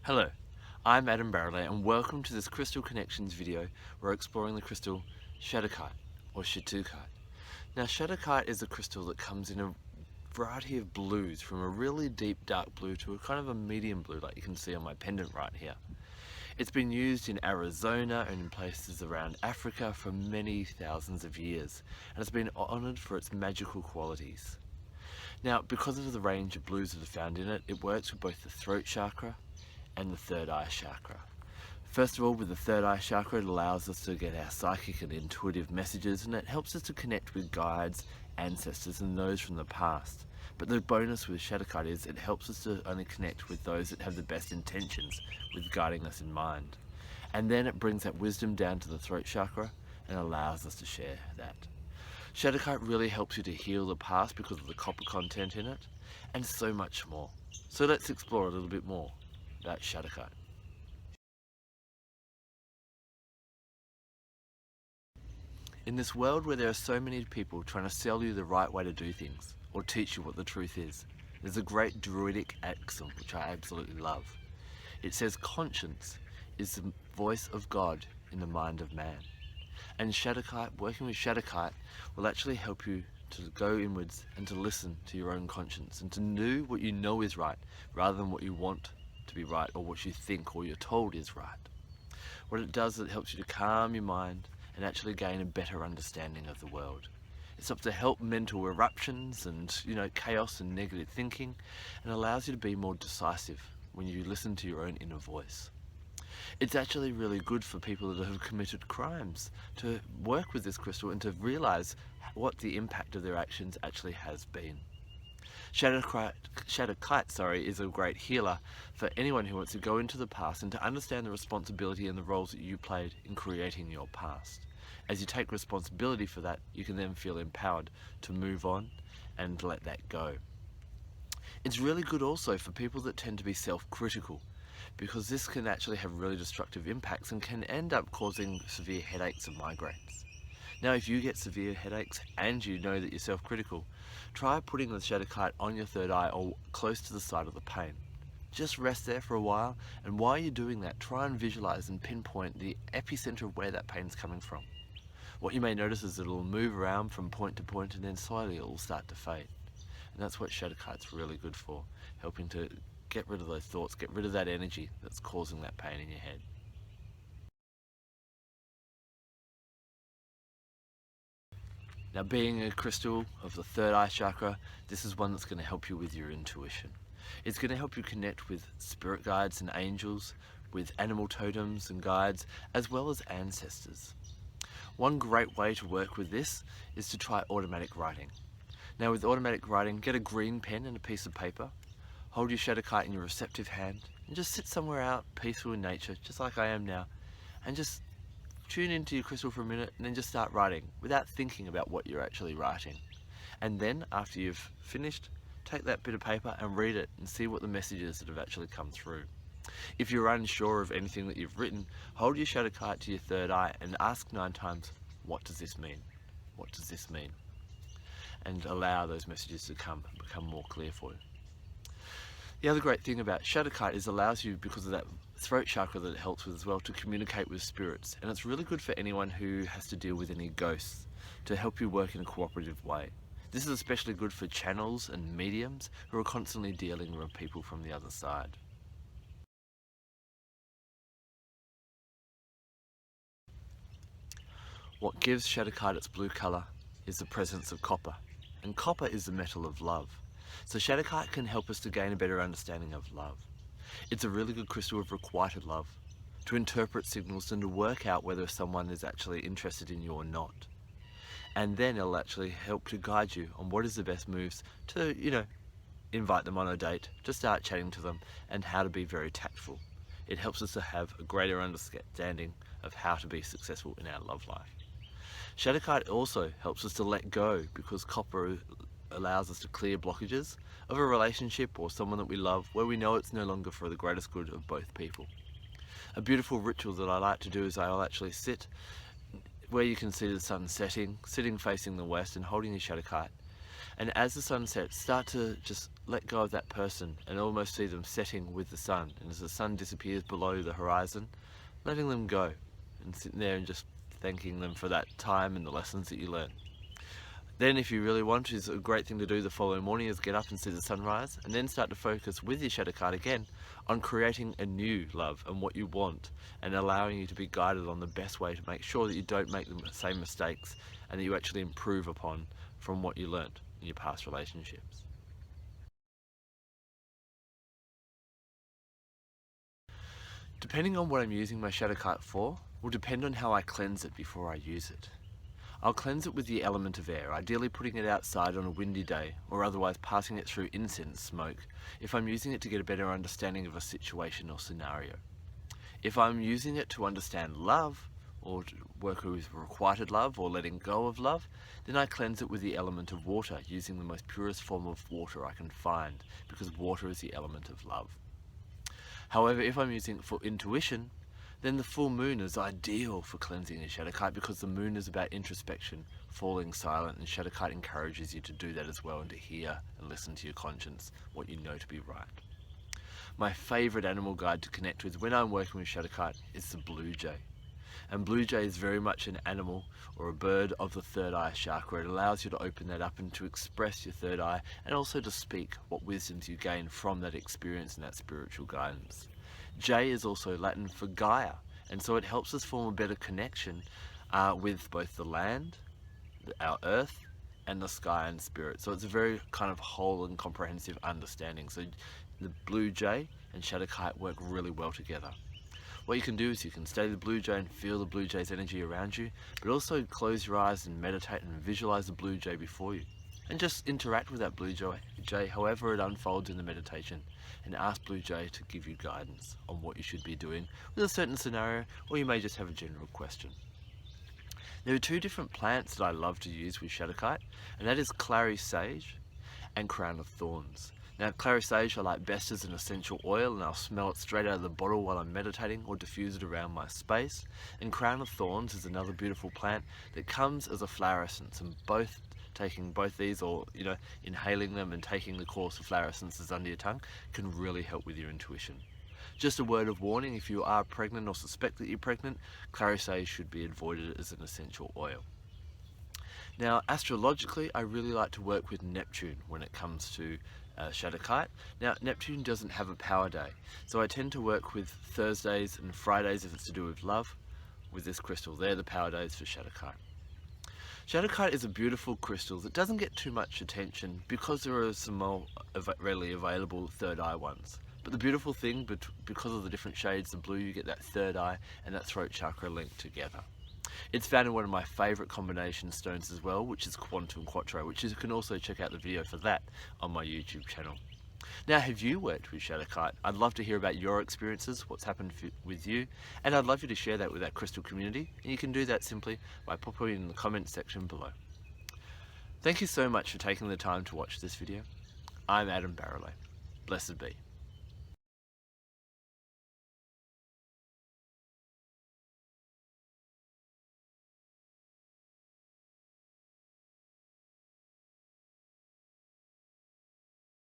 Hello, I'm Adam Barralet and welcome to this Crystal Connections video where we're exploring the crystal Shattuckite or Shattuckite. Now Shattuckite is a crystal that comes in a variety of blues, from a really deep dark blue to a kind of a medium blue like you can see on my pendant right here. It's been used in Arizona and in places around Africa for many thousands of years, and it's been honoured for its magical qualities. Now, because of the range of blues that are found in it, it works with both the throat chakra and the third eye chakra. First of all, with the third eye chakra, it allows us to get our psychic and intuitive messages, and it helps us to connect with guides, ancestors, and those from the past. But the bonus with Shattuckite is it helps us to only connect with those that have the best intentions, with guiding us in mind. And then it brings that wisdom down to the throat chakra and allows us to share that. Shattuckite really helps you to heal the past because of the copper content in it, and so much more. So let's explore a little bit more about Shattuckite. In this world where there are so many people trying to sell you the right way to do things, or teach you what the truth is, there's a great druidic axiom which I absolutely love. It says conscience is the voice of God in the mind of man. And Shattuckite, working with Shattuckite, will actually help you to go inwards and to listen to your own conscience and to do what you know is right rather than what you want to be right or what you think or you're told is right. What it does is it helps you to calm your mind and actually gain a better understanding of the world. It's up to help mental eruptions and chaos and negative thinking, and allows you to be more decisive when you listen to your own inner voice. It's actually really good for people that have committed crimes to work with this crystal and to realize what the impact of their actions actually has been. Shattuckite is a great healer for anyone who wants to go into the past and to understand the responsibility and the roles that you played in creating your past. As you take responsibility for that, you can then feel empowered to move on and let that go. It's really good also for people that tend to be self-critical, because this can actually have really destructive impacts and can end up causing severe headaches and migraines. Now, if you get severe headaches and you know that you're self-critical, try putting the Shattuckite on your third eye or close to the site of the pain. Just rest there for a while, and while you're doing that, try and visualize and pinpoint the epicenter of where that pain's coming from. What you may notice is it'll move around from point to point, and then slowly it will start to fade. And that's what Shattuckite's really good for, helping to get rid of those thoughts, get rid of that energy that's causing that pain in your head. Now, being a crystal of the third eye chakra, this is one that's going to help you with your intuition. It's going to help you connect with spirit guides and angels, with animal totems and guides, as well as ancestors. One great way to work with this is to try automatic writing. Now, with automatic writing, get a green pen and a piece of paper, hold your Shattuckite in your receptive hand, and just sit somewhere out peaceful in nature, just like I am now, and just tune into your crystal for a minute and then just start writing without thinking about what you're actually writing. And then after you've finished, take that bit of paper and read it and see what the messages that have actually come through. If you're unsure of anything that you've written, hold your Shattuckite to your third eye and ask 9 times, what does this mean? What does this mean? And allow those messages to become more clear for you. The other great thing about Shattuckite is it allows you, because of that throat chakra that it helps with as well, to communicate with spirits. And it's really good for anyone who has to deal with any ghosts, to help you work in a cooperative way. This is especially good for channels and mediums who are constantly dealing with people from the other side. What gives Shattuckite its blue colour is the presence of copper. And copper is the metal of love. So Shattuckite can help us to gain a better understanding of love. It's a really good crystal of requited love, to interpret signals and to work out whether someone is actually interested in you or not. And then it'll actually help to guide you on what is the best moves to, invite them on a date, to start chatting to them, and how to be very tactful. It helps us to have a greater understanding of how to be successful in our love life. Shattuckite also helps us to let go, because copper allows us to clear blockages of a relationship or someone that we love where we know it's no longer for the greatest good of both people. A beautiful ritual that I like to do is I'll actually sit where you can see the sun setting, sitting facing the west and holding your Shattuckite, And as the sun sets, start to just let go of that person and almost see them setting with the sun. And as the sun disappears below the horizon, letting them go and sitting there and just thanking them for that time and the lessons that you learned. Then if you really want to, is a great thing to do the following morning is get up and see the sunrise, and then start to focus with your Shattuckite again on creating a new love and what you want, and allowing you to be guided on the best way to make sure that you don't make the same mistakes and that you actually improve upon from what you learned in your past relationships. Depending on what I'm using my Shattuckite for will depend on how I cleanse it before I use it. I'll cleanse it with the element of air, ideally putting it outside on a windy day, or otherwise passing it through incense smoke if I'm using it to get a better understanding of a situation or scenario. If I'm using it to understand love, or to work with requited love or letting go of love, then I cleanse it with the element of water, using the most purest form of water I can find, because water is the element of love. However, if I'm using it for intuition, then the full moon is ideal for cleansing a Shattuckite, because the moon is about introspection, falling silent, and Shattuckite encourages you to do that as well, and to hear and listen to your conscience, what you know to be right. My favourite animal guide to connect with when I'm working with Shattuckite is the blue jay. And blue jay is very much an animal or a bird of the third eye chakra. It allows you to open that up and to express your third eye, and also to speak what wisdoms you gain from that experience and that spiritual guidance. Jay is also Latin for Gaia, and so it helps us form a better connection with both the land, our earth, and the sky and spirit. So it's a very kind of whole and comprehensive understanding. So the blue jay and Shattuckite work really well together. What you can do is you can study the blue jay and feel the blue jay's energy around you, but also close your eyes and meditate and visualize the blue jay before you. And just interact with that blue jay however it unfolds in the meditation, and ask blue jay to give you guidance on what you should be doing with a certain scenario, or you may just have a general question. There are two different plants that I love to use with Shattuckite, and that is Clary sage and crown of thorns. Now, Clary sage I like best as an essential oil, and I'll smell it straight out of the bottle while I'm meditating, or diffuse it around my space. And crown of thorns is another beautiful plant that comes as a flower essence, and taking both these, or inhaling them and taking the course of flower essences under your tongue, can really help with your intuition. Just a word of warning, if you are pregnant or suspect that you're pregnant, Clary sage should be avoided as an essential oil. Now, astrologically, I really like to work with Neptune when it comes to Shattuckite. Now, Neptune doesn't have a power day, so I tend to work with Thursdays and Fridays if it's to do with love, with this crystal. They're the power days for Shattuckite. Shattuckite is a beautiful crystal that doesn't get too much attention because there are some more readily available third eye ones. But the beautiful thing, because of the different shades of blue, you get that third eye and that throat chakra linked together. It's found in one of my favourite combination stones as well, which is Quantum Quattro, which you can also check out the video for that on my YouTube channel. Now, have you worked with Shattuckite? I'd love to hear about your experiences, what's happened with you, and I'd love you to share that with our crystal community, and you can do that simply by popping it in the comments section below. Thank you so much for taking the time to watch this video. I'm Adam Barralet. Blessed be.